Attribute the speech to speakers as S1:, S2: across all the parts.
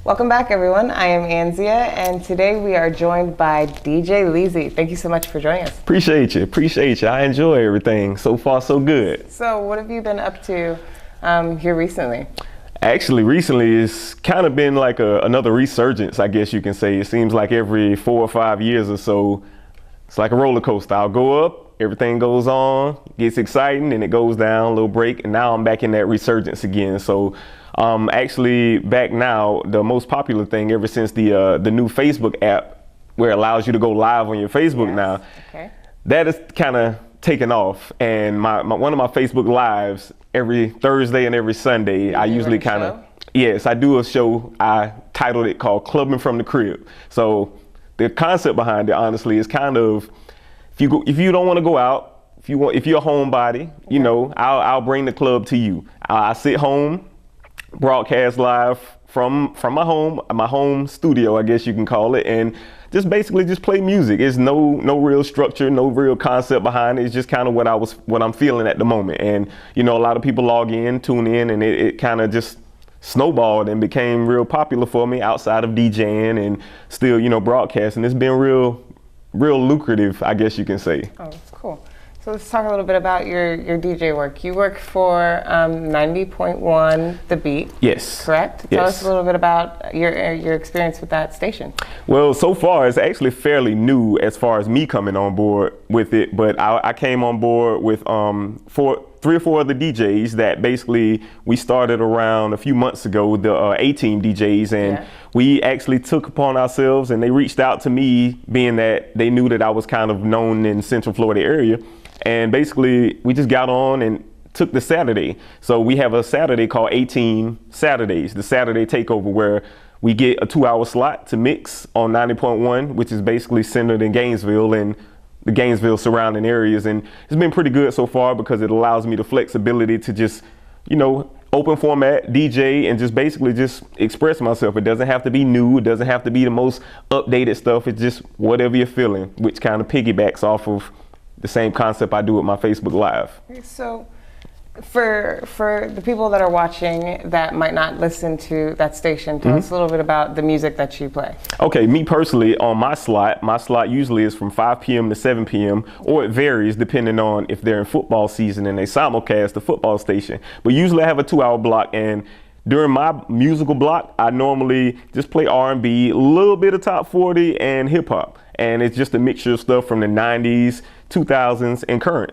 S1: Welcome back, everyone. I am Anzzia, and today we are joined by DJ Leezy. Thank you so much for joining us.
S2: Appreciate you. I enjoy everything. So far, so good.
S1: So what have you been up to here recently?
S2: Actually, recently it's kind of been like another resurgence, I guess you can say. It seems like every 4 or 5 years or so, it's like a roller coaster. I'll go up, everything goes on, gets exciting, and it goes down, a little break, and now I'm back in that resurgence again. So actually back now, the most popular thing ever since the new Facebook app, where it allows you to go live on your Facebook now, that is kind of taken off. And one of my Facebook lives every Thursday and every Sunday, I usually kind of, I do a show. I titled it called Clubbing from the Crib. So the concept behind it, honestly, is kind of, if you don't want to go out, if you're a homebody, you know, I'll bring the club to you. I sit home, broadcast live from my home studio, I guess you can call it, and just basically just play music. It's no real structure, no real concept behind it. It's just kind of what I'm feeling at the moment. And you know, a lot of people log in, tune in, and it kind of just snowballed and became real popular for me outside of DJing and still, you know, broadcasting. It's been real lucrative, I guess you can say. Oh,
S1: that's cool. So let's talk a little bit about your DJ work. You work for 90.1 The Beat.
S2: Yes.
S1: Correct?
S2: Yes.
S1: Tell us a little bit about your experience with that station.
S2: Well, so far it's actually fairly new as far as me coming on board with it, but I came on board with 3 or 4 other DJs that basically we started around a few months ago, the A-Team DJs, and we actually took upon ourselves, and they reached out to me, being that they knew that I was kind of known in Central Florida area. And basically, we just got on and took the Saturday. So we have a Saturday called A-Team Saturdays, the Saturday takeover, where we get a 2-hour slot to mix on 90.1, which is basically centered in Gainesville and the Gainesville surrounding areas. And it's been pretty good so far because it allows me the flexibility to just, you know, open format, DJ, and just basically just express myself. It doesn't have to be new. It doesn't have to be the most updated stuff. It's just whatever you're feeling, which kind of piggybacks off of the same concept I do with my Facebook Live.
S1: So for the people that are watching that might not listen to that station, tell us a little bit about the music that you play.
S2: Okay, me personally, on my slot usually is from 5 p.m. to 7 p.m. or it varies depending on if they're in football season and they simulcast the football station. But usually I have a 2-hour block, and during my musical block, I normally just play R&B, a little bit of top 40 and hip hop. And it's just a mixture of stuff from the 90s, 2000s, and current.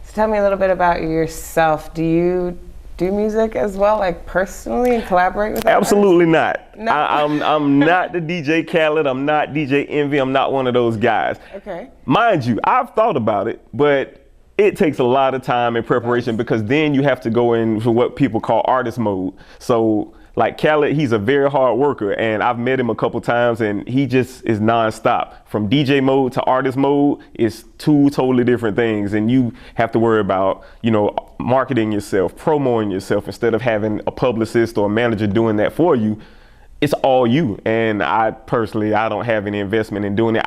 S1: So tell me a little bit about yourself. Do you do music as well, like personally, and collaborate with others?
S2: Absolutely not.
S1: No?
S2: I'm not the DJ Khaled. I'm not DJ Envy. I'm not one of those guys.
S1: Okay.
S2: Mind you, I've thought about it, but it takes a lot of time and preparation because then you have to go into what people call artist mode. So like Khaled, he's a very hard worker, and I've met him a couple times, and he just is nonstop. From DJ mode to artist mode is 2 totally different things, and you have to worry about, you know, marketing yourself, promoting yourself, instead of having a publicist or a manager doing that for you. It's all you, and I don't have any investment in doing it.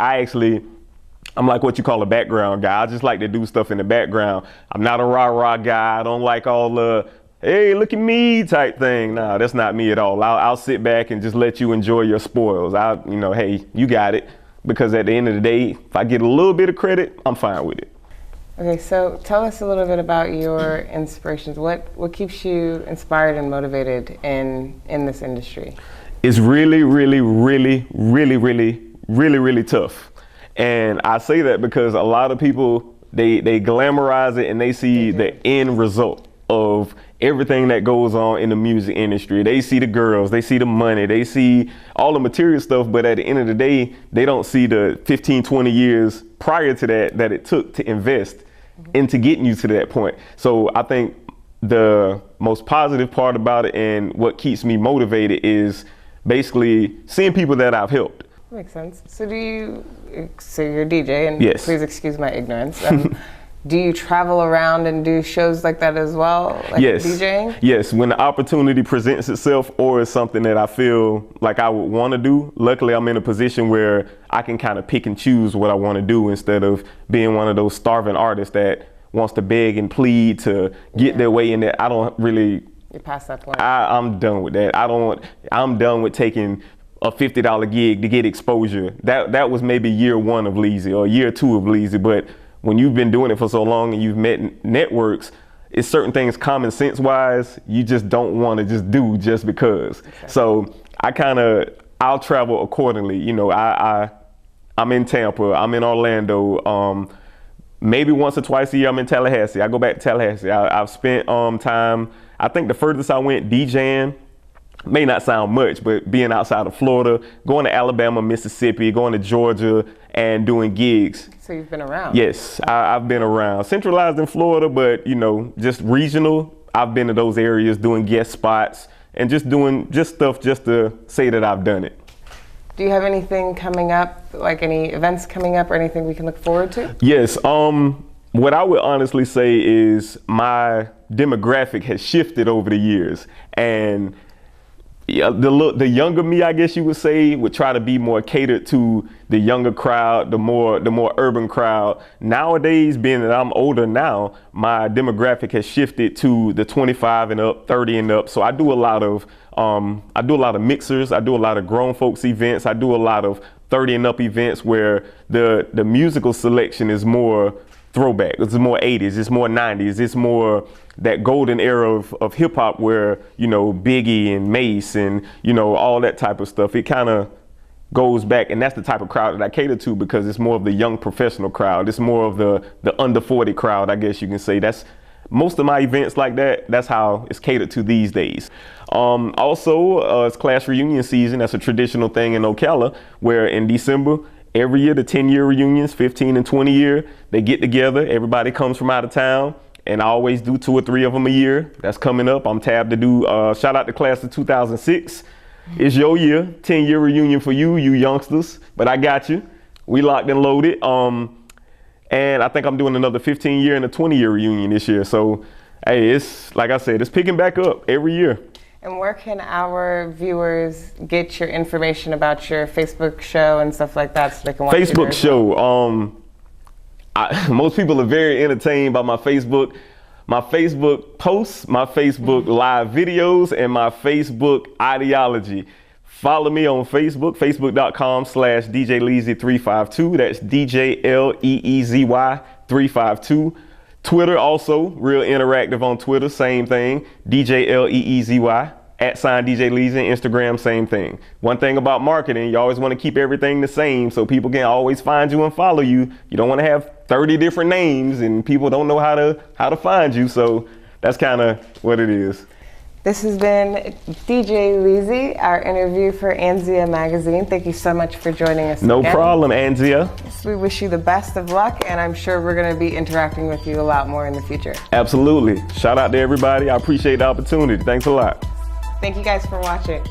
S2: I'm like what you call a background guy. I just like to do stuff in the background. I'm not a rah-rah guy. I don't like all the hey, look at me type thing. Nah, that's not me at all. I'll sit back and just let you enjoy your spoils. Hey, you got it. Because at the end of the day, if I get a little bit of credit, I'm fine with it.
S1: Okay, so tell us a little bit about your inspirations. What keeps you inspired and motivated in this industry?
S2: It's really tough. And I say that because a lot of people, they glamorize it and they see the end result of everything that goes on in the music industry. They see the girls, they see the money, they see all the material stuff, but at the end of the day, they don't see the 15, 20 years prior to that it took to invest into getting you to that point. So I think the most positive part about it and what keeps me motivated is basically seeing people that I've helped.
S1: Makes sense. So you're a DJ, and
S2: yes.
S1: Please excuse my ignorance. Do you travel around and do shows like that as well, like
S2: yes.
S1: DJing?
S2: Yes, when the opportunity presents itself or is something that I feel like I would want to do, luckily I'm in a position where I can kind of pick and choose what I want to do instead of being one of those starving artists that wants to beg and plead to get their way in there. I don't really
S1: You're past that point.
S2: I'm done with that. I'm done with taking a $50 gig to get exposure. That was maybe year one of Leezy or year two of Leezy, but when you've been doing it for so long and you've met networks, it's certain things common sense wise you just don't want to just do just because. Okay. So I'll travel accordingly. You know, I'm in Tampa, I'm in Orlando, maybe once or twice a year I'm in Tallahassee. I go back to Tallahassee. I've spent time, I think the furthest I went DJing, may not sound much, but being outside of Florida, going to Alabama, Mississippi, going to Georgia, and doing gigs.
S1: So you've been around?
S2: Yes, I've been around. Centralized in Florida, but you know, just regional. I've been to those areas doing guest spots and just doing stuff just to say that I've done it.
S1: Do you have anything coming up, like any events coming up or anything we can look forward to?
S2: Yes. What I would honestly say is my demographic has shifted over the years, and the younger me, I guess you would say, would try to be more catered to the younger crowd, the more urban crowd. Nowadays, being that I'm older now, my demographic has shifted to the 25 and up, 30 and up. So I do a lot of mixers. I do a lot of grown folks events. I do a lot of 30 and up events where the musical selection is more throwback. It's more 80s. It's more 90s. It's more that golden era of hip hop where, you know, Biggie and Mace and, you know, all that type of stuff. It kind of goes back, and that's the type of crowd that I cater to because it's more of the young professional crowd. It's more of the under 40 crowd, I guess you can say. That's most of my events like that. That's how it's catered to these days. Also, it's class reunion season. That's a traditional thing in Ocala where in December, every year, the 10-year reunions, 15 and 20 year, they get together. Everybody comes from out of town, and I always do 2 or 3 of them a year. That's coming up. I'm tabbed to do, shout out to class of 2006. It's your year, 10-year reunion for you youngsters, but I got you. We locked and loaded. And I think I'm doing another 15-year and a 20-year reunion this year. So, hey, it's, like I said, it's picking back up every year.
S1: And where can our viewers get your information about your Facebook show and stuff like that so they can watch it?
S2: Facebook show. Most people are very entertained by my Facebook posts, my Facebook live videos, and my Facebook ideology. Follow me on Facebook, facebook.com/DJ Leezy 352. That's DJ Leezy 352. Twitter also, real interactive on Twitter, same thing. DJ Leezy @DJ Leezy. Instagram, same thing. One thing about marketing, you always want to keep everything the same so people can always find you and follow you. You don't want to have 30 different names and people don't know how to find you. So that's kind of what it is.
S1: This has been DJ Leezy, our interview for Anzzia Magazine. Thank you so much for joining us.
S2: No problem, Anzzia.
S1: We wish you the best of luck, and I'm sure we're going to be interacting with you a lot more in the future.
S2: Absolutely. Shout out to everybody. I appreciate the opportunity. Thanks a lot.
S1: Thank you guys for watching.